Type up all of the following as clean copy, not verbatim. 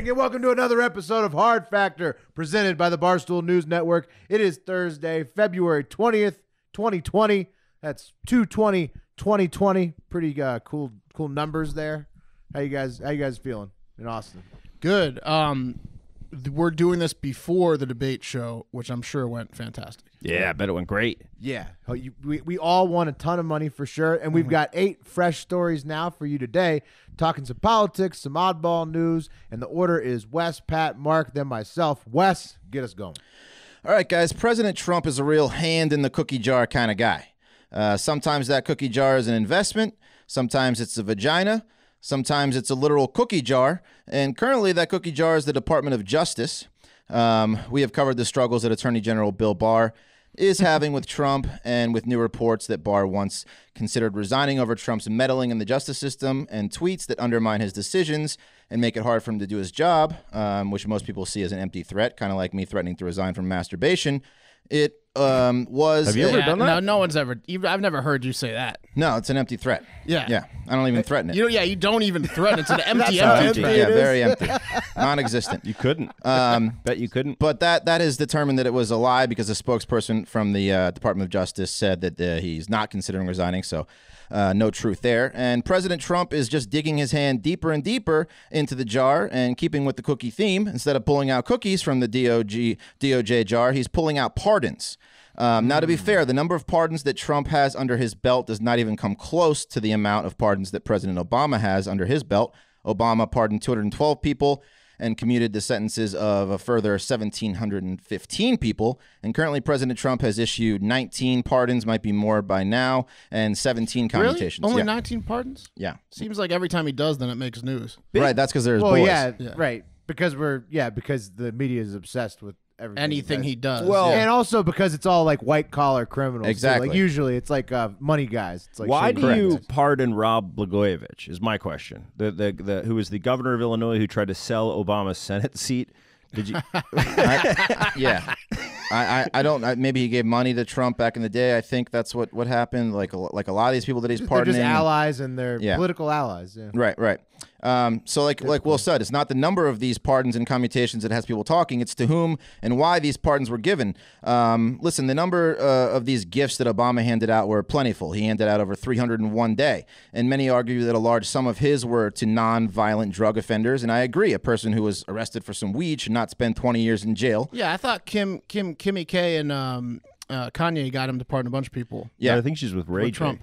morning, and welcome to another episode of Hard Factor, presented by the Barstool News Network. It is Thursday, February 20th, 2020. That's 2/20/2020. Pretty cool numbers there. How you guys feeling in Austin? Good. We're doing this before the debate show, which I'm sure went fantastic. Yeah, I bet it went great. Yeah, we all won a ton of money for sure, and we've got 8 fresh stories now for you today, talking some politics, some oddball news, and the order is Wes, Pat, Mark, then myself. Wes, get us going. All right, guys, President Trump is a real hand in the cookie jar kind of guy. Sometimes that cookie jar is an investment, sometimes it's a vagina, sometimes it's a literal cookie jar, and currently that cookie jar is the Department of Justice. We have covered the struggles that Attorney General Bill Barr is having with Trump, and with new reports that Barr once considered resigning over Trump's meddling in the justice system and tweets that undermine his decisions and make it hard for him to do his job, which most people see as an empty threat, kind of like me threatening to resign from masturbation. It was... Have you ever done that? No one's ever... I've never heard you say that. No, it's an empty threat. Yeah. I don't even threaten it. You don't even threaten it. It's an empty threat. Yeah, very empty. Non-existent. You couldn't. Bet you couldn't. But that has determined that it was a lie because a spokesperson from the Department of Justice said that he's not considering resigning, so no truth there. And President Trump is just digging his hand deeper and deeper into the jar and keeping with the cookie theme. Instead of pulling out cookies from the DOJ jar, he's pulling out pardons. Now, to be fair, the number of pardons that Trump has under his belt does not even come close to the amount of pardons that President Obama has under his belt. Obama pardoned 212 people and commuted the sentences of a further 1,715 people. And currently, President Trump has issued 19 pardons, might be more by now, and 17 commutations. Really? Only 19 pardons? Yeah. Seems like every time he does, then it makes news. Right, that's because there's boys. Yeah, right. Because because the media is obsessed with anything he does. Well, and also because it's all like white collar criminals. Exactly. Like usually it's like money guys. It's like why do you pardon Rob Blagojevich? Is my question. The who was the governor of Illinois who tried to sell Obama's Senate seat? Did you? I don't. Maybe he gave money to Trump back in the day. I think that's what happened. Like a lot of these people that he's pardoning, they're just allies and they're political allies. Yeah. Right. So like Will said, it's not the number of these pardons and commutations that has people talking. It's to whom and why these pardons were given. Listen, the number of these gifts that Obama handed out were plentiful. He handed out over 300 in one day, and many argue that a large sum of his were to non-violent drug offenders. And I agree, a person who was arrested for some weed should not spend 20 years in jail. Yeah, I thought Kimmy K and Kanye got him to pardon a bunch of people. Yeah, I think she's with Ray Trump.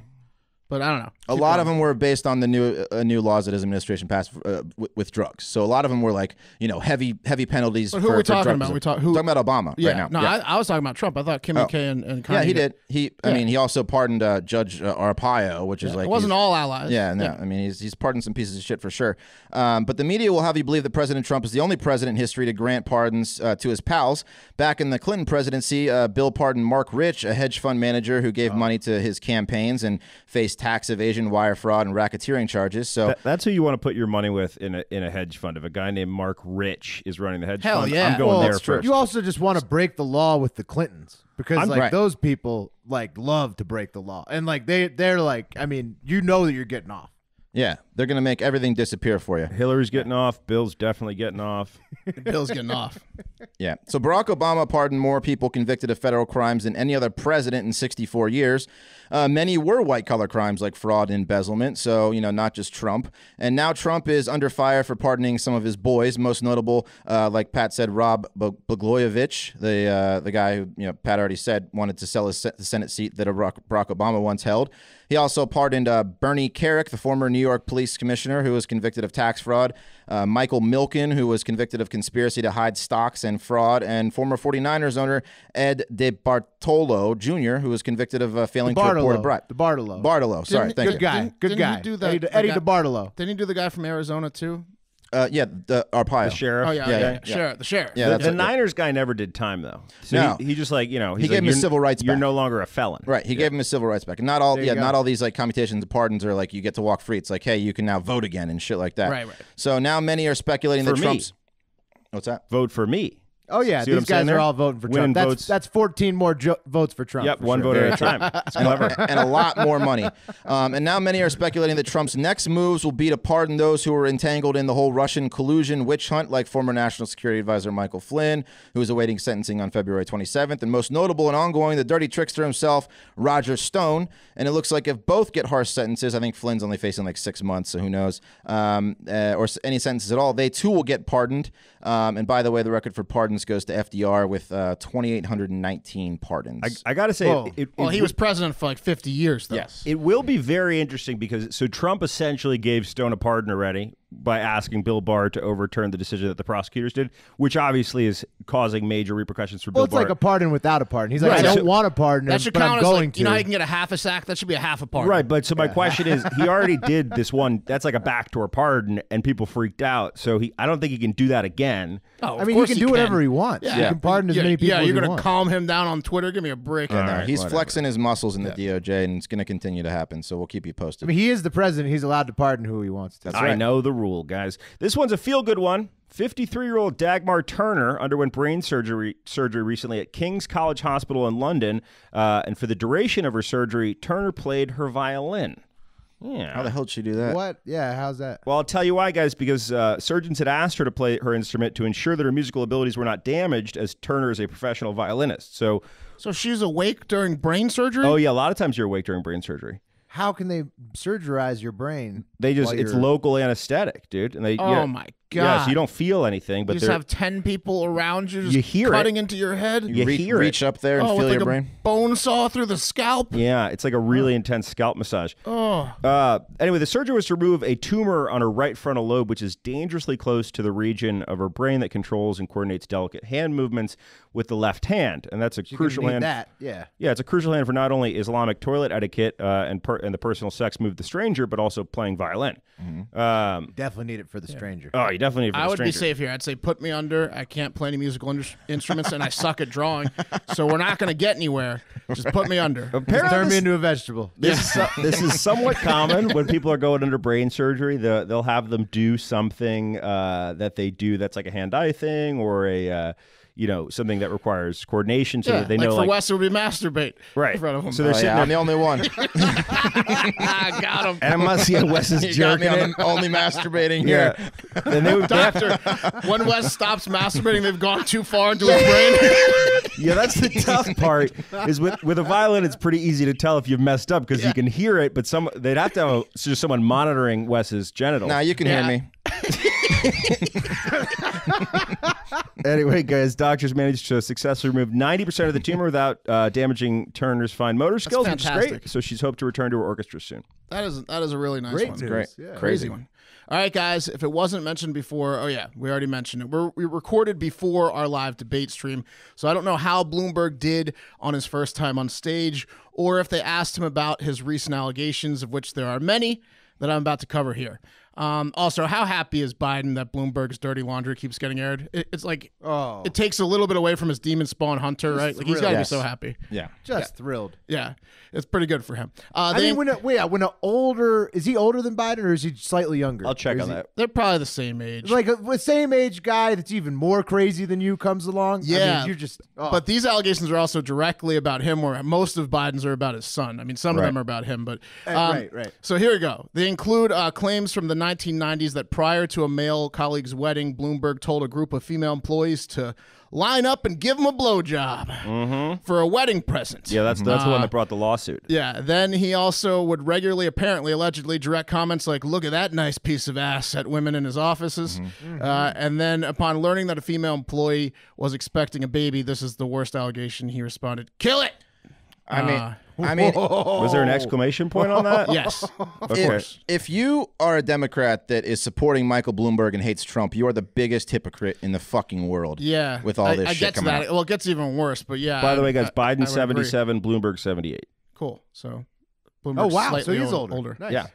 But I don't know. A lot of them were based on the new laws that his administration passed with drugs. So a lot of them were like, heavy penalties. But who are we talking about? Talking about Obama right now. No, yeah. I was talking about Trump. I thought Kimmy K and Kanye. Yeah, he did. He also pardoned Judge Arpaio, which is like it wasn't all allies. Yeah, no. Yeah. I mean, he's pardoned some pieces of shit for sure. But the media will have you believe that President Trump is the only president in history to grant pardons to his pals. Back in the Clinton presidency, Bill pardoned Mark Rich, a hedge fund manager who gave money to his campaigns and faced tax evasion, wire fraud, and racketeering charges. So that's who you want to put your money with in a hedge fund. If a guy named Mark Rich is running the hedge fund, yeah. I'm going there first. You also just want to break the law with the Clintons because those people love to break the law, and they're like, I mean, that you're getting off. Yeah, they're going to make everything disappear for you. Hillary's getting off. Bill's definitely getting off. Bill's getting off. Yeah. So Barack Obama pardoned more people convicted of federal crimes than any other president in 64 years. Many were white-collar crimes like fraud and embezzlement, so, not just Trump. And now Trump is under fire for pardoning some of his boys, most notable, like Pat said, Rob Blagojevich, the guy who, Pat already said wanted to sell his Senate seat that Barack Obama once held. He also pardoned Bernie Kerik, the former New York police commissioner who was convicted of tax fraud, Michael Milken, who was convicted of conspiracy to hide stocks and fraud, and former 49ers owner Ed DeBartolo Jr., who was convicted of failing to report a bribe. Bartolo. Sorry, thank you. Good guy. Eddie DeBartolo. Didn't he do the guy from Arizona too? The Arpaio. The sheriff. Oh, yeah. Sheriff, the sheriff. Yeah, the Niners guy never did time, though. So no. he just he gave him his civil rights back. You're no longer a felon. Right. He gave him his civil rights back. And not all these commutations and pardons are like you get to walk free. It's like, hey, you can now vote again and shit like that. Right. So now many are speculating that Trump's... What's that? Vote for me. Oh yeah, See what these I'm saying guys there? are all voting for Winning Trump. votes. That's 14 more votes for Trump. Yep, for one sure. vote at a time. It's clever. And a lot more money. And now many are speculating that Trump's next moves will be to pardon those who were entangled in the whole Russian collusion witch hunt, like former National Security Advisor Michael Flynn, who is awaiting sentencing on February 27th, and most notable and ongoing, the dirty trickster himself, Roger Stone. And it looks like if both get harsh sentences, I think Flynn's only facing like 6 months, so who knows, or any sentences at all, they too will get pardoned. And by the way, the record for pardons goes to FDR with 2,819 pardons. I got to say, Well, he was president for like 50 years, though. Yes. it will be very interesting because Trump essentially gave Stone a pardon already by asking Bill Barr to overturn the decision that the prosecutors did, which obviously is causing major repercussions for Well, Bill it's Barr. like a pardon without a pardon. He's like, Right. I So- don't want a pardon, That should but I'm count as going like, to. you know how you can get a half a sack? That should be a half a pardon. Right, but so my question is, he already did this one. That's like a backdoor pardon, and people freaked out. So I don't think he can do that again. Oh, I mean, he can do whatever he wants. Yeah. He can pardon as many people Yeah, as you're he going to wants. calm him down on Twitter? Give me a break. No, right, he's whatever. flexing his muscles in the DOJ, and it's going to continue to happen. So we'll keep you posted. I mean, he is the president. He's allowed to pardon who he wants to. That's I right. know the rule, guys. This one's a feel-good one. 53-year-old Dagmar Turner underwent brain surgery recently at King's College Hospital in London, and for the duration of her surgery, Turner played her violin. Yeah. How the hell did she do that? What? Yeah, how's that? Well, I'll tell you why, guys, because surgeons had asked her to play her instrument to ensure that her musical abilities were not damaged, as Turner is a professional violinist. So, she's awake during brain surgery? oh yeah, a lot of times you're awake during brain surgery. How can they surgerize your brain? They just, while it's you're- local anesthetic, dude. And they, Oh, my Yeah, God. so you don't feel anything, but You just they're- have 10 people around you just You hear cutting into your head? You hear reach it. up there and with feel like your a brain. bone saw through the scalp? Yeah, it's like a really intense scalp massage. Oh. Anyway, the surgery was to remove a tumor on her right frontal lobe, which is dangerously close to the region of her brain that controls and coordinates delicate hand movements with the left hand, and that's a You're gonna crucial need hand. that. Yeah. Yeah, it's a crucial hand for not only Islamic toilet etiquette and the personal sex move the stranger, but also playing violin. Definitely need it for the stranger. Oh, you definitely need it for I the would be stranger. safe here. I'd say put me under. I can't play any musical instruments, and I suck at drawing. So we're not going to get anywhere. Just put me under. Apparently, Turn me this- into a vegetable. This is somewhat common when people are going under brain surgery. They'll have them do something that they do that's like a hand-eye thing or a something that requires coordination, so Yeah, that they like know for like Wes, it would be masturbate right. in front of him. So they're Oh, sitting yeah, I'm there. the only one. I got him. And I must see Wes's You got me. jerking I'm it. only masturbating here. Yeah. Then they would Doctor, when Wes stops masturbating, they've gone too far into his brain. Yeah, that's the tough part. Is with a violin, it's pretty easy to tell if you've messed up because you can hear it. But they'd have to have just someone monitoring Wes's genitals. Now you can hear me. Anyway, guys, doctors managed to successfully remove 90% of the tumor without damaging Turner's fine motor skills, which is great. fantastic. So she's hoped to return to her orchestra soon. That is a really nice Great one. news. Great. Yeah. Crazy one. All right, guys. If it wasn't mentioned before, oh yeah, we already mentioned it. We recorded before our live debate stream, so I don't know how Bloomberg did on his first time on stage, or if they asked him about his recent allegations, of which there are many that I'm about to cover here. Also, how happy is Biden that Bloomberg's dirty laundry keeps getting aired? It's like it takes a little bit away from his demon spawn hunter, right? Like he's got to be Yes. so happy. Yeah. Just thrilled. Yeah, it's pretty good for him. I mean, when a older, is he older than Biden or is he slightly younger? I'll check Or on is he- that. they're probably the same age. Like a same age guy that's even more crazy than you comes along. I Yeah. mean, you're just. Oh. But these allegations are also directly about him, where most of Biden's are about his son. I mean, some of them are about him, but right. So here we go. They include claims from the 1990s that prior to a male colleague's wedding, Bloomberg told a group of female employees to line up and give him a blowjob for a wedding present. Yeah, that's the one that brought the lawsuit. Yeah, then he also would regularly, apparently, allegedly direct comments like, look at that nice piece of ass at women in his offices. And then upon learning that a female employee was expecting a baby, this is the worst allegation, he responded, kill it! I mean, Was there an exclamation point on that? Yes. Okay. if you are a Democrat that is supporting Michael Bloomberg and hates Trump, you are the biggest hypocrite in the fucking world. Yeah. With all this I shit get to coming that. out. Well, it gets even worse, but yeah. By the way, guys, I Biden would agree. 77, Bloomberg 78. Cool. So, Oh Bloomberg's wow! So slightly he's older. Nice. Yeah.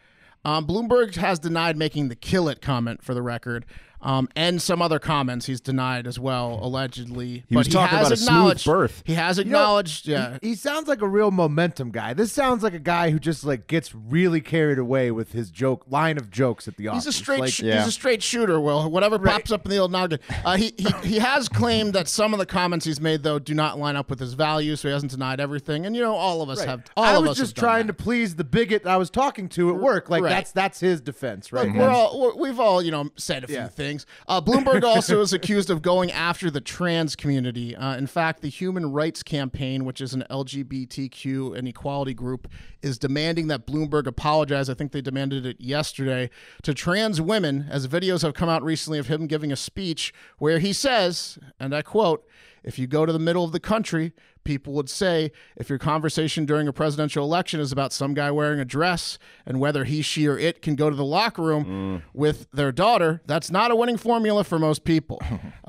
Bloomberg has denied making the kill it comment for the record. and some other comments he's denied as well, allegedly. He was talking about a smooth birth. He has acknowledged, He sounds like a real momentum guy. This sounds like a guy who just like gets really carried away with his line of jokes at the office. He's a straight, Like, he's a straight shooter. Will whatever pops up in the old noggin. He has claimed that some of the comments he's made though do not line up with his values, so he hasn't denied everything. And all of us have. I was just trying to please the bigot I was talking to at work. Like that's his defense, right? Look, we've all said a few things. Bloomberg also is accused of going after the trans community. In fact, the Human Rights Campaign, which is an LGBTQ and equality group, is demanding that Bloomberg apologize. I think they demanded it yesterday to trans women, as videos have come out recently of him giving a speech where he says, and I quote, "If you go to the middle of the country, people would say, if your conversation during a presidential election is about some guy wearing a dress and whether he, she, or it can go to the locker room with their daughter, that's not a winning formula for most people."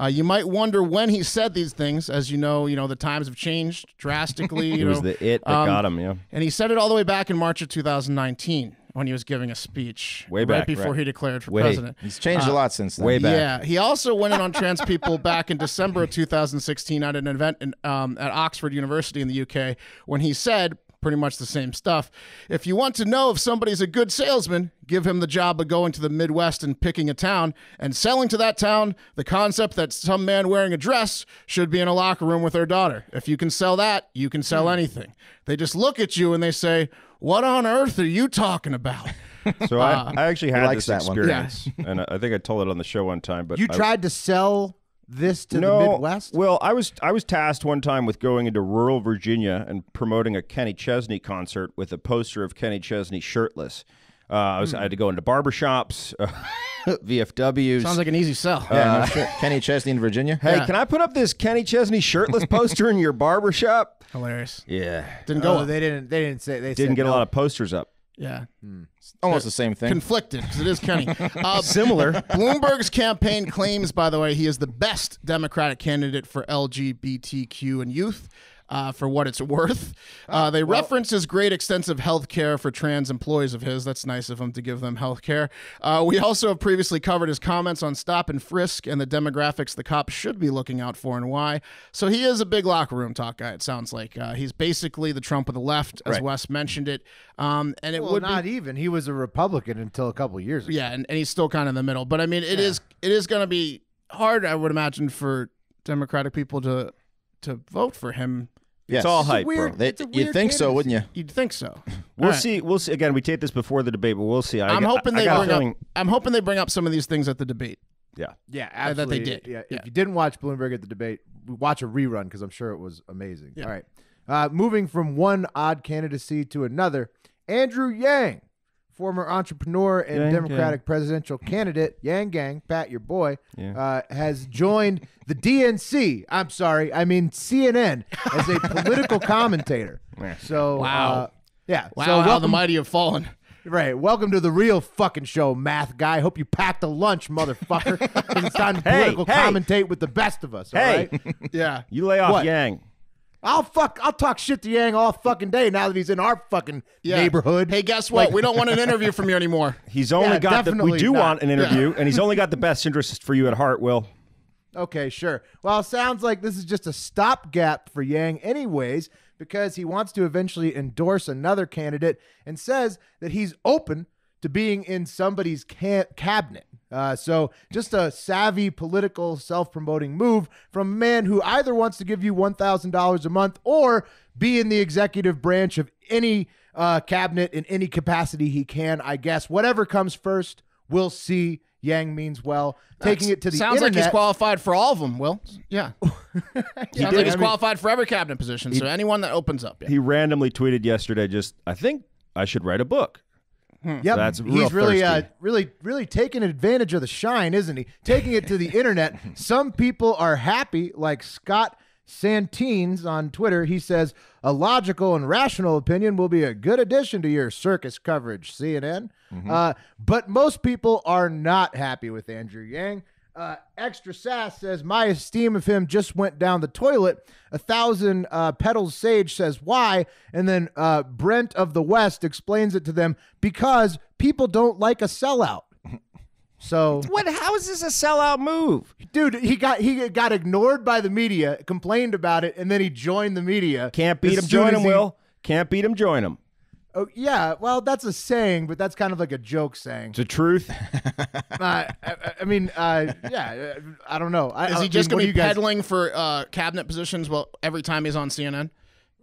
You might wonder when he said these things. As you know, the times have changed drastically. It was the that got him, yeah. And he said it all the way back in March of 2019 when he was giving a speech. Way back, right before right. he declared for president. He's changed a lot since then. Way back. Yeah, he also went in on trans people back in December of 2016 at an event at Oxford University in the UK when he said pretty much the same stuff. If you want to know if somebody's a good salesman, give him the job of going to the Midwest and picking a town and selling to that town the concept that some man wearing a dress should be in a locker room with their daughter. If you can sell that, you can sell anything. They just look at you and they say, "What on earth are you talking about?" So I actually had this that one. experience, and I think I told it on the show one time. But you tried to sell this to the Midwest? Well, I was tasked one time with going into rural Virginia and promoting a Kenny Chesney concert with a poster of Kenny Chesney shirtless. I had to go into barbershops, VFWs. Sounds like an easy sell. Yeah, no shit. Kenny Chesney in Virginia. Hey, can I put up this Kenny Chesney shirtless poster in your barbershop? Hilarious. Yeah, Didn't go. They didn't say they didn't said get no. a lot of posters up. Yeah. Almost the same thing. Conflicted, because it is Kenny. Similar. Bloomberg's campaign claims, by the way, he is the best Democratic candidate for LGBTQ and youth. For what it's worth. They reference his great extensive health care for trans employees of his. That's nice of him to give them health care. We also have previously covered his comments on stop and frisk and the demographics the cops should be looking out for and why. So he is a big locker room talk guy, it sounds like. He's basically the Trump of the left, as Wes mentioned it. And it would not even. He was a Republican until a couple years ago. Yeah, and he's still kind of in the middle. But I mean, it is going to be hard, I would imagine, for Democratic people to vote for him. It's all hype, bro. You'd think so, wouldn't you? You'd think so. We'll see. We'll see. Again, we taped this before the debate, but we'll see. I'm hoping they bring up some of these things at the debate. Yeah, absolutely. That they did. Yeah. If you didn't watch Bloomberg at the debate, watch a rerun because I'm sure it was amazing. Yeah. All right. Moving from one odd candidacy to another, Andrew Yang, former entrepreneur and Democratic presidential candidate, Yang Gang, Pat, your boy, has joined the DNC. I'm sorry, I mean CNN as a political commentator. So, wow. Wow, so how the mighty have fallen. Right. Welcome to the real fucking show, math guy. Hope you packed a lunch, motherfucker. It's time to political commentate with the best of us. All right? Yeah. You lay off Yang. I'll talk shit to Yang all fucking day now that he's in our fucking neighborhood. Hey, guess what? We don't want an interview from you anymore. He's only got we do want an interview, and he's only got the best interests for you at heart, Will. Okay, sure. Well, it sounds like this is just a stopgap for Yang anyways, because he wants to eventually endorse another candidate and says that he's open to being in somebody's cabinet. So just a savvy political self-promoting move from a man who either wants to give you $1,000 a month or be in the executive branch of any cabinet in any capacity he can, I guess. Whatever comes first, we'll see. Yang means well. Taking it to the sounds internet. like he's qualified for all of them, Will. Yeah. Sounds like he's qualified for every cabinet position, so anyone that opens up. Yeah. He randomly tweeted yesterday, I think I should write a book. Yep, That's he's really taking advantage of the shine, isn't he? Taking it to the internet. Some people are happy, like Scott Santines on Twitter. He says, a logical and rational opinion will be a good addition to your circus coverage, CNN. But most people are not happy with Andrew Yang. Extra Sass says, my esteem of him just went down the toilet. 1,000 Petals Sage says, why? And then Brent of the West explains it to them, because people don't like a sellout. So How is this a sellout move? dude, he got ignored by the media, complained about it, and then he joined the media. Can't beat him, join him, Will. Can't beat him, join him. Oh yeah, well that's a saying, but that's kind of like a joke saying. It's the truth. I mean, yeah, I don't know. Is he just going to be peddling for cabinet positions every time he's on CNN?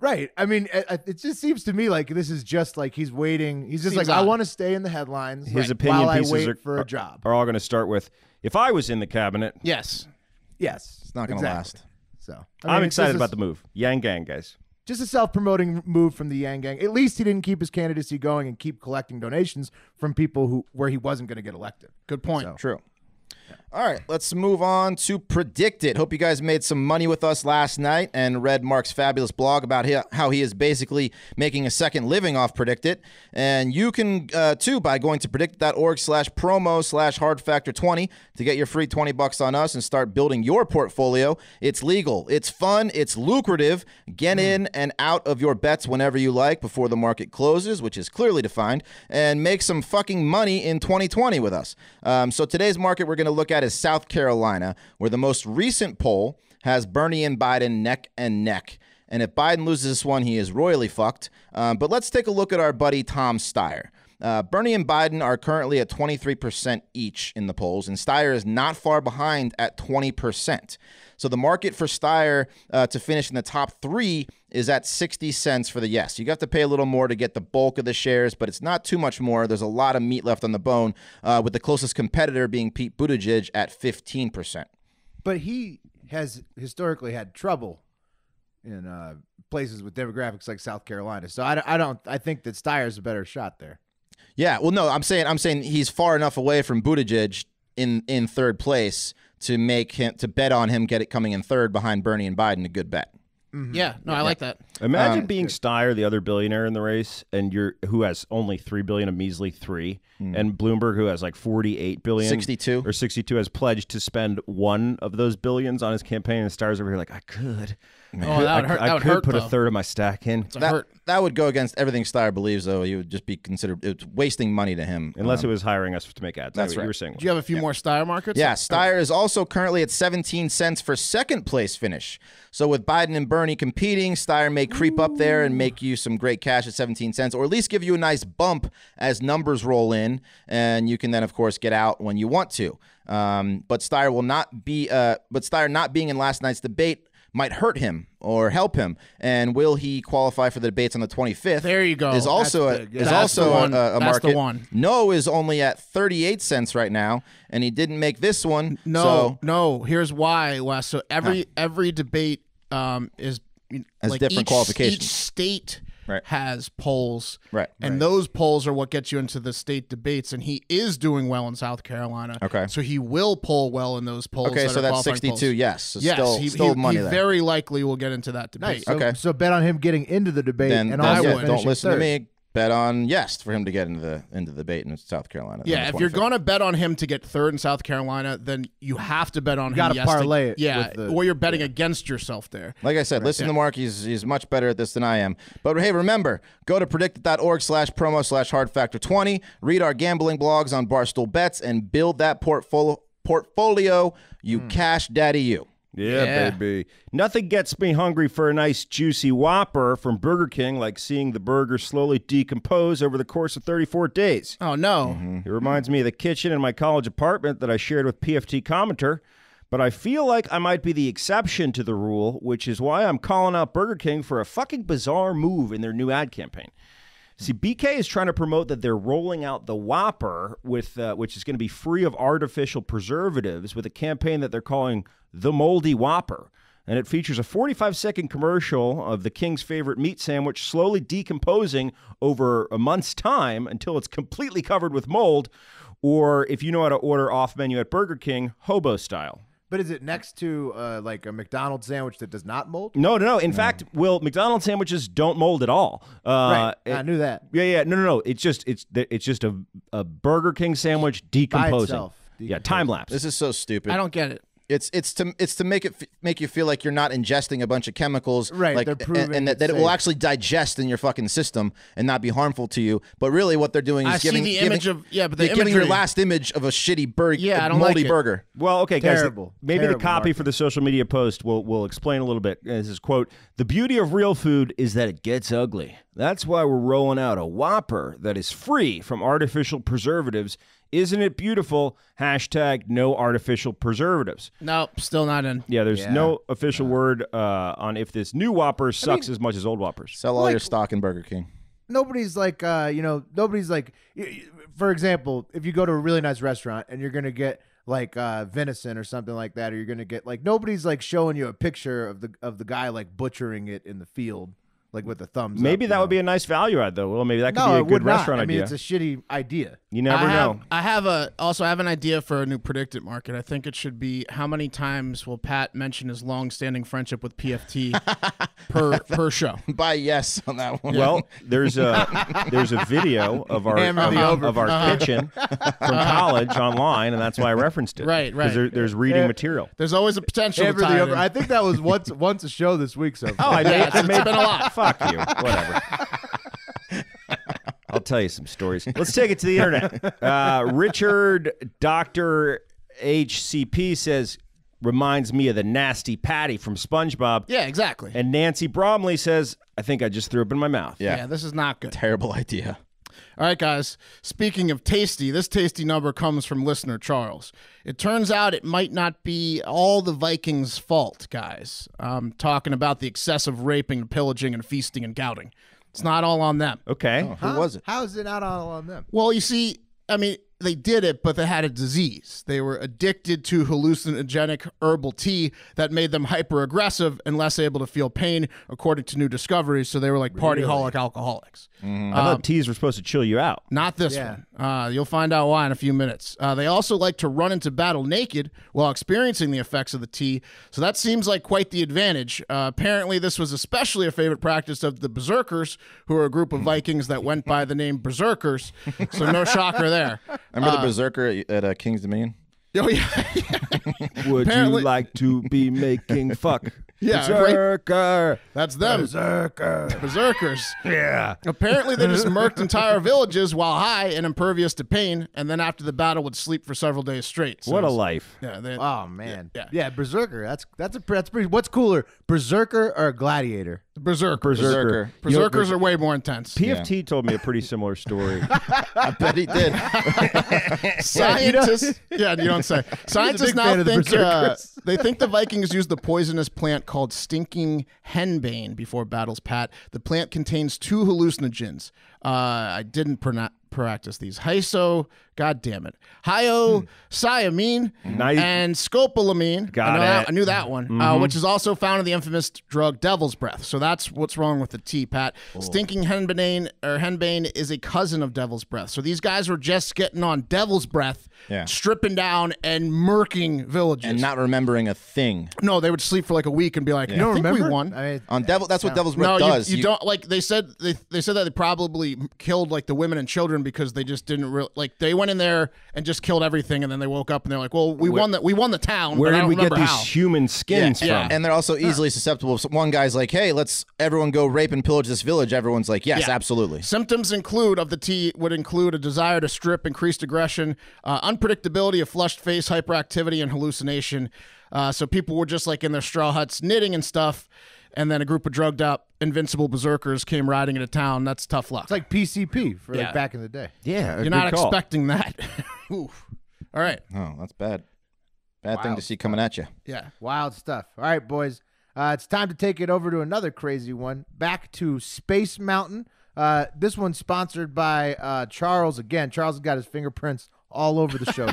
Right. I mean, it just seems to me like this is just like he's waiting. He's just Seems like, I odd. want to stay in the headlines His opinion while I pieces wait for a job. are all going to start with, if I was in the cabinet. Yes. Yes. It's not going to last. So I'm excited about the move. Yang Gang, guys. Just a self-promoting move from the Yang Gang. At least he didn't keep his candidacy going and keep collecting donations from people where he wasn't going to get elected. Good point. So. True. All right, let's move on to Predict It. Hope you guys made some money with us last night and read Mark's fabulous blog about how he is basically making a second living off Predict It. And you can, too, by going to predict.org/promo/hardfactor20 to get your free $20 on us and start building your portfolio. It's legal, it's fun, it's lucrative. Get in and out of your bets whenever you like before the market closes, which is clearly defined, and make some fucking money in 2020 with us. So today's market we're going to look at is South Carolina, where the most recent poll has Bernie and Biden neck and neck. And if Biden loses this one, he is royally fucked. But let's take a look at our buddy Tom Steyer. Bernie and Biden are currently at 23% each in the polls, and Steyer is not far behind at 20%. So the market for Steyer to finish in the top three is at 60 cents for the yes. You have to pay a little more to get the bulk of the shares, but it's not too much more. There's a lot of meat left on the bone, with the closest competitor being Pete Buttigieg at 15%. But he has historically had trouble in places with demographics like South Carolina. So I think that Steyer's a better shot there. Yeah, well, no, I'm saying he's far enough away from Buttigieg in third place to bet on him coming in third behind Bernie and Biden. A good bet. Mm-hmm. Yeah, no, I like that. Imagine being Steyer, the other billionaire in the race, and who has only $3 billion, a measly $3 billion, and Bloomberg, who has like $48 billion, 62 or 62, has pledged to spend one of those billions on his campaign. And Steyer's over here like, I could. Oh, that would hurt. I could put a third of my stack in. That would go against everything Steyer believes, though. He would just be considered it's wasting money to him. Unless it was hiring us to make ads. That's right. You were saying. Do you have a few more Steyer markets? Yeah, Steyer is also currently at 17 cents for second place finish. So with Biden and Bernie competing, Steyer may creep up there and make you some great cash at 17 cents, or at least give you a nice bump as numbers roll in, and you can then, of course, get out when you want to. But Steyer not being in last night's debate might hurt him or help him. And will he qualify for the debates on the 25th? There you go. Is also a market. The one. No is only at 38 cents right now, and he didn't make this one. No. Here's why, Wes. So every debate has like different qualifications. Each state Right. has polls, Right. And those polls are what gets you into the state debates. And he is doing well in South Carolina, Okay. So he will poll well in those polls. Okay, so that's 62. Polls. Yes, so yes, still money he there. very likely will get into that debate. Nice. So bet on him getting into the debate, and also don't listen third. to me. Bet on yes for him to get into the debate in South Carolina. Yeah, if you're going to bet on him to get third in South Carolina, then you have to bet on him. You got to parlay it. Yeah, or you're betting against yourself there. Like I said, listen to Mark. He's much better at this than I am. But hey, remember, go to predict.org/promo/hardfactor20. Read our gambling blogs on Barstool Bets and build that portfolio. You cash daddy you. Yeah, baby. Nothing gets me hungry for a nice juicy Whopper from Burger King like seeing the burger slowly decompose over the course of 34 days. Oh, no. It reminds me of the kitchen in my college apartment that I shared with PFT Commenter, but I feel like I might be the exception to the rule, which is why I'm calling out Burger King for a fucking bizarre move in their new ad campaign. See, BK is trying to promote that they're rolling out the Whopper, which is going to be free of artificial preservatives, with a campaign that they're calling The Moldy Whopper. And it features a 45-second commercial of the King's favorite meat sandwich slowly decomposing over a month's time until it's completely covered with mold, or if you know how to order off-menu at Burger King, hobo style. But is it next to like a McDonald's sandwich that does not mold? No. In fact, McDonald's sandwiches don't mold at all. Right. I knew that. Yeah. No. It's just a Burger King sandwich decomposing. By itself, Yeah, time lapse. This is so stupid. I don't get it. It's to make you feel like you're not ingesting a bunch of chemicals, Right, Like, they're proving and that it will actually digest in your fucking system and not be harmful to you. But really, what they're doing is I see the image of but the they're giving your imagery- last image of a shitty burger, Yeah, I don't moldy like it. burger. Well, okay, guys. Terrible. Maybe Terrible the copy marketing. for the social media post will explain a little bit. This is, quote, "The beauty of real food is that it gets ugly. That's why we're rolling out a Whopper that is free from artificial preservatives. Isn't it beautiful? Hashtag no artificial preservatives." No, still not in. Yeah, there's no official word on if this new Whopper sucks as much as old Whoppers. Sell all your stock in Burger King. Nobody's like, nobody's like, for example, if you go to a really nice restaurant and you're going to get like venison or something like that, or you're going to get like, nobody's like showing you a picture of the guy like butchering it in the field, like with the thumbs Maybe up, that would be a nice value add, though. Well, maybe that could no, be a it good would not. restaurant I mean, idea. it's a shitty idea. You never know. I have an idea for a new predicted market. I think it should be how many times will Pat mention his long-standing friendship with PFT per show. Buy yes on that one. Well, there's a video of our Hammer the over. of our kitchen from college online, and that's why I referenced it. Right. 'Cause there's reading material. There's always a potential to Hammer tie the it over. in. I think that was once a show this week. So Oh, I Yeah, it's been a lot. Fuck you. Whatever. I'll tell you some stories. Let's take it to the internet. Richard Dr. HCP says, reminds me of the nasty Patty from SpongeBob. Yeah, exactly. And Nancy Bromley says, I think I just threw up in my mouth. Yeah, this is not good. Terrible idea. All right, guys. Speaking of tasty, this tasty number comes from listener Charles. It turns out it might not be all the Vikings' fault, guys. I'm talking about the excessive raping, pillaging, and feasting and gouting. It's not all on them. Okay. Who was it? How is it not all on them? Well, you see, I mean, they did it, but they had a disease. They were addicted to hallucinogenic herbal tea that made them hyper-aggressive and less able to feel pain, according to new discoveries. So they were like partyholic alcoholics. I thought teas were supposed to chill you out. Not this one. You'll find out why in a few minutes. They also like to run into battle naked while experiencing the effects of the tea, so that seems like quite the advantage. Apparently, this was especially a favorite practice of the Berserkers, who are a group of Vikings that went by the name Berserkers, so no shocker there. Remember the Berserker at King's Dominion? Oh, yeah. Would Apparently- you like to be making fuck? Yeah, Berserker. That's them. Berserker. Berserkers. Yeah. Apparently, they just murked entire villages while high and impervious to pain, and then after the battle would sleep for several days straight. So What a it's- life. Yeah, they, Oh man. Yeah. Berserker. That's pretty. What's cooler, Berserker or Gladiator? Berserkers. Berserker. Berserkers are way more intense. PFT told me a pretty similar story. I bet he did. Scientists, yeah, you don't say. Scientists big now fan of the think Berserkers. they think the Vikings used the poisonous plant called stinking henbane before battles. Pat, the plant contains two hallucinogens. I didn't practice these. God damn it. Hyoscyamine Nice. and scopolamine. Got it. I knew that one, which is also found in the infamous drug Devil's Breath. So that's what's wrong with the tea, Pat. Stinking henbane is a cousin of Devil's Breath. So these guys were just getting on Devil's Breath, Yeah. stripping down and murking villages. And not remembering a thing. No, they would sleep for like a week and be like, You don't I think remember? we won. I mean, On Devil, that's what Devil's No, Breath does. you don't like. They said they said that they probably killed like the women and children because they just didn't like. They went in there and just killed everything, and then they woke up and they're like, "Well, we won that. We won the town." Where but I did don't we get remember these how. human skins Yeah. from? And they're also easily susceptible. If one guy's like, "Hey, let's everyone go rape and pillage this village," everyone's like, "Yes, Yeah. absolutely." Symptoms of the tea would include a desire to strip, increased aggression, unpredictability, a flushed face, hyperactivity, and hallucination. So people were just like in their straw huts knitting and stuff, and then a group of drugged up, invincible berserkers came riding into town. That's tough luck. it's like PCP for Yeah. like back in the day. Yeah, You're not expecting that. Oof. All right. Oh, that's bad. Bad thing Wow. to see coming at you. Yeah. Wild stuff. All right, boys. It's time to take it over to another crazy one. Back to Space Mountain. This one's sponsored by Charles. Again, Charles has got his fingerprints all over the show.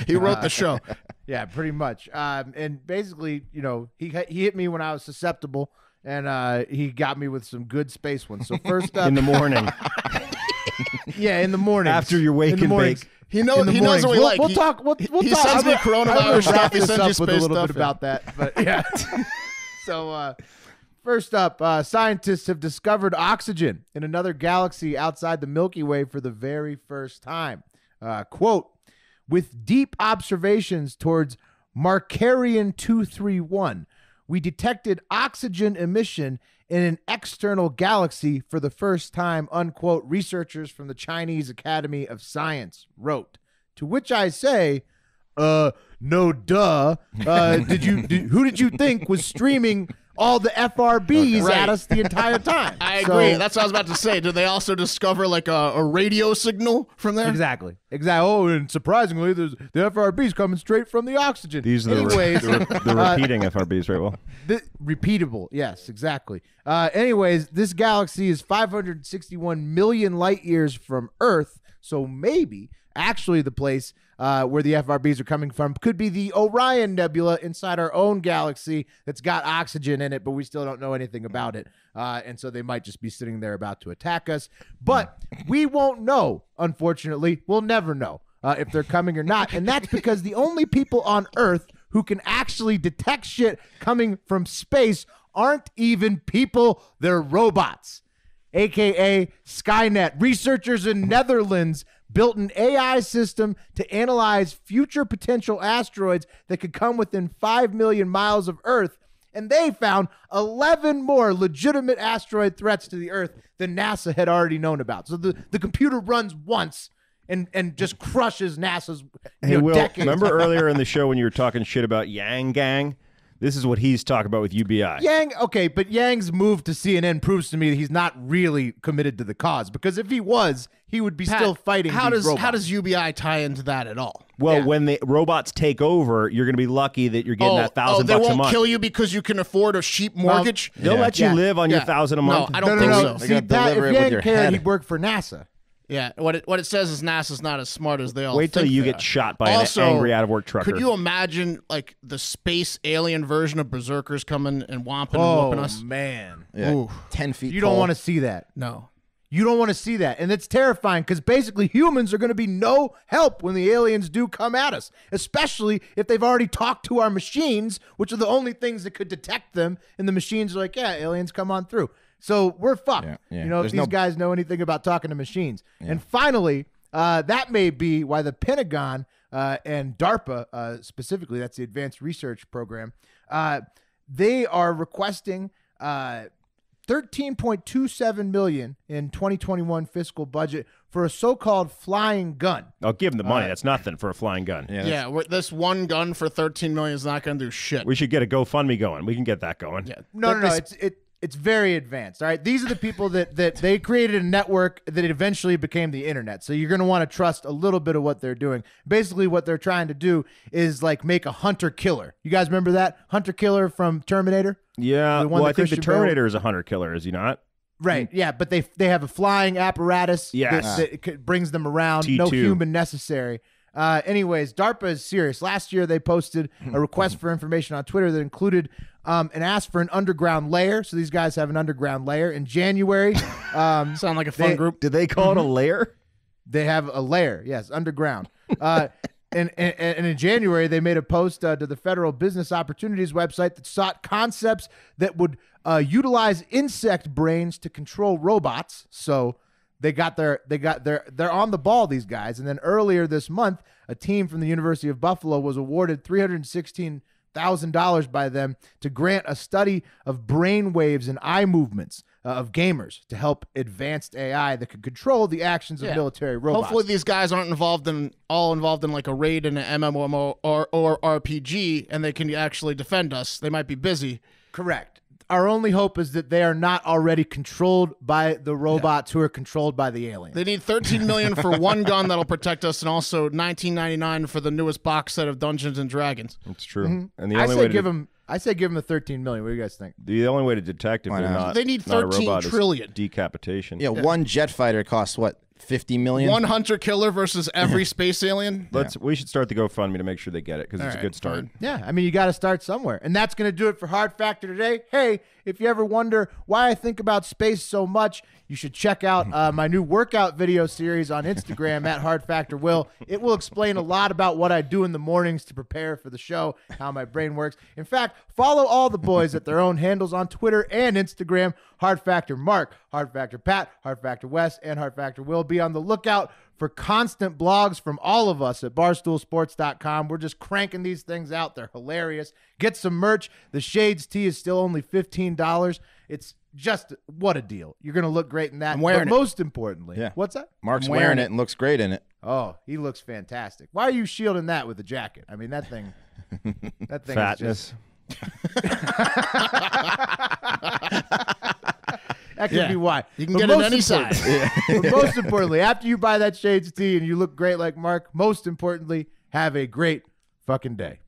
He wrote the show. Yeah, pretty much. And basically, you know, he hit me when I was susceptible, and he got me with some good space ones. So first up, in the morning yeah, in the morning after your wake in the and mornings. bake. He knows. In the He knows mornings. what we like. We'll He- talk. We'll he talk. sends me I'm gonna coronavirus stuff. wrap He this sends up you with a space little stuff. bit about that, but yeah. So first up, scientists have discovered oxygen in another galaxy outside the Milky Way for the very first time. Quote, with deep observations towards Markarian 231. We detected oxygen emission in an external galaxy for the first time, unquote, researchers from the Chinese Academy of Science wrote. To which I say, no duh. Who did you think was streaming all the FRBs at us the entire time? I agree. That's what I was about to say. Did they also discover like a radio signal from there? Exactly. Oh, and surprisingly, the FRB's coming straight from the oxygen. These are the repeating FRBs, right? Well, repeatable. Yes, exactly. Anyways, this galaxy is 561 million light years from Earth, so maybe actually the place where the FRBs are coming from could be the Orion Nebula inside our own galaxy that's got oxygen in it, but we still don't know anything about it. And so they might just be sitting there about to attack us. But we won't know, unfortunately. We'll never know if they're coming or not. And that's because the only people on Earth who can actually detect shit coming from space aren't even people. They're robots, a.k.a. Skynet. Researchers in Netherlands built an AI system to analyze future potential asteroids that could come within 5 million miles of Earth, and they found 11 more legitimate asteroid threats to the Earth than NASA had already known about. So the computer runs once and just crushes NASA's Will, decades. remember earlier in the show when you were talking shit about Yang Gang? This is what he's talking about with UBI. Yang, okay, but Yang's move to CNN proves to me that he's not really committed to the cause, because if he was, he would be still fighting these robots. How does UBI tie into that at all? Well, when the robots take over, you're going to be lucky that you're getting that $1,000 they a won't month. kill you because you can afford a cheap mortgage? They'll let you live on your $1,000 a month. No, I don't think so. See, Pat, if Yang cared, he'd work for NASA. Yeah, what it says is NASA's not as smart as they all Wait till think you they get are. shot by Also, an angry out-of-work trucker. Could you imagine, like, the space alien version of Berserkers coming and whomping and whooping us? Oh, man. Yeah, 10 feet You tall. don't want to see that. No. You don't want to see that. And it's terrifying because basically humans are going to be no help when the aliens do come at us, especially if they've already talked to our machines, which are the only things that could detect them. And the machines are like, yeah, aliens, come on through. So we're fucked. Yeah. You know, if these guys know anything about talking to machines. Yeah. And finally, that may be why the Pentagon and DARPA, specifically, that's the Advanced Research Program, they are requesting $13.27 million in 2021 fiscal budget for a so-called flying gun. I'll give them the money. That's nothing for a flying gun. Yeah, this one gun for $13 million is not going to do shit. We should get a GoFundMe going. We can get that going. Yeah. No. It's very advanced. All right. These are the people that they created a network that eventually became the internet. So you're going to want to trust a little bit of what they're doing. Basically, what they're trying to do is like make a hunter killer. You guys remember that hunter killer from Terminator? Yeah. Well, I think the Terminator is a hunter killer, is he not? Right. Yeah. But they have a flying apparatus that brings them around. T2. No human necessary. Anyways, DARPA is serious. Last year, they posted a request for information on Twitter that included and asked for an underground layer. So these guys have an underground layer. In January, sound like a fun group. Did they call it a layer? They have a layer, yes, underground. And in January, they made a post to the Federal Business Opportunities website that sought concepts that would utilize insect brains to control robots. So they're on the ball, these guys. And then earlier this month, a team from the University of Buffalo was awarded $316,000 by them to grant a study of brain waves and eye movements of gamers to help advanced AI that could control the actions of military robots. Hopefully these guys aren't involved in like a raid in an MMO or RPG, and they can actually defend us. They might be busy. Correct. Our only hope is that they are not already controlled by the robots who are controlled by the aliens. They need $13 million for one gun that'll protect us, and also $19.99 for the newest box set of Dungeons and Dragons. That's true. Mm-hmm. And the I only say way give them the $13 million. What do you guys think? The only way to detect if they're not, they need not a 13 robot trillion. is decapitation. Yeah, one jet fighter costs what? 50 million. One hunter killer versus every space alien. We should start the GoFundMe to make sure they get it because it's a good start. Fine. Yeah, I mean, you got to start somewhere. And that's going to do it for Hard Factor today. Hey, if you ever wonder why I think about space so much, you should check out my new workout video series on Instagram at Hard Factor Will. It will explain a lot about what I do in the mornings to prepare for the show, how my brain works. In fact, follow all the boys at their own handles on Twitter and Instagram. Hard Factor Mark, Hard Factor Pat, Hard Factor Wes, and Hard Factor Will. Be on the lookout for constant blogs from all of us at barstoolsports.com. We're just cranking these things out. They're hilarious. Get some merch. The Shades tee is still only $15. It's just what a deal. You're going to look great in that. I'm wearing but it. most importantly, what's that? Mark's wearing it and looks great in it. Oh, he looks fantastic. Why are you shielding that with a jacket? I mean, that thing Fatness. is just... That could be why. You can get it any size. But most importantly, after you buy that Shades tee and you look great like Mark, most importantly, have a great fucking day.